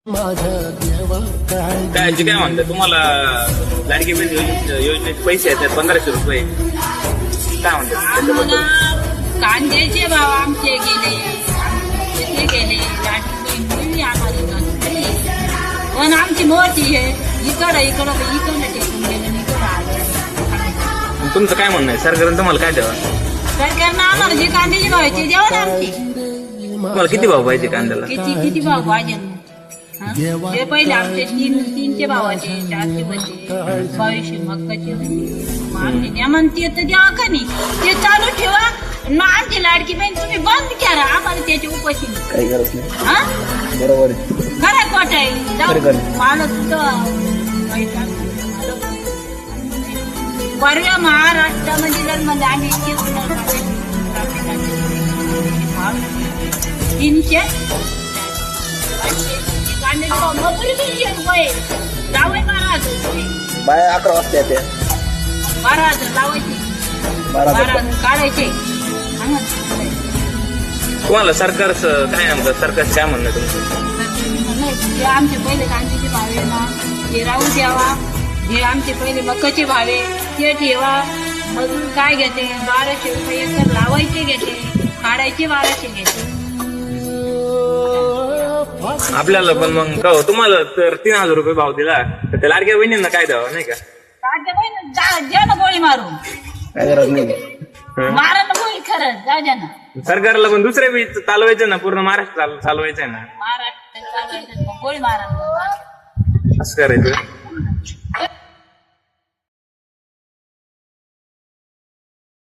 काय म्हणतात तुम्हाला लाडकी बहीण योजनेचे पैसे येतात 1500 रुपये काय म्हणतात त्याच्याबद्दल? कांद्याचे भाव आमचे गेले लाडकी बहीण आम्हाला पण आमची मोठी आहे इकडं टेकून गेलं इकडं आलं. तुमचं काय म्हणणं आहे सरकारनं तुम्हाला काय द्यावं? सरकारनं आम्हाला जे कांद्याचे भाव आहे ते द्यावं ना आमचे. तुम्हाला किती भाव पाहिजे कांद्याला? किती भाव पाहिजे ते पहिले आमचे तीनशे भावाचे 400 होते 2200 मक्काचे होते आमचे नेमन ते तर द्यावा का नाही ते चालू ठेवा मग आमची लाडकी बहीण तुम्ही बंद करा आम्हाला त्याची उपाशी काही गरज नाही. हा बरोबर खरं खोट आहे मला तुझं परव्या महाराष्ट्रामध्ये मध्ये आम्ही इतके 300 बाय 11 वाजता येते 12,000 लावायचे 12,000 काढायचे. तुम्हाला सरकारचं काय नेमकं सरकारचं काय म्हणणं आहे तुमचं? जे आमचे पहिले कांद्याचे भावे ना ते राहू द्यावा जे आमचे पहिले मक्काचे भावे ते ठेवा मजूर काय घेते 1200 रुपये एकर लावायचे घेते काढायचे 1200 घेते. आपल्याला पण मग का हो, तुम्हाला तर 3000 रुपये भाव दिला तर त्या लाडक्या बहिणींना काय द्यावं नाही का? लाडक्या बहीण द्या ना गोळी मारून काय गरज नाही मारा ना गोळी खरंच जाऊ द्या ना. सरकारला पण दुसरे बी चालवायचं ना पूर्ण महाराष्ट्र चालवायचंय ना महाराष्ट्र गोळी मारा असं करायचं.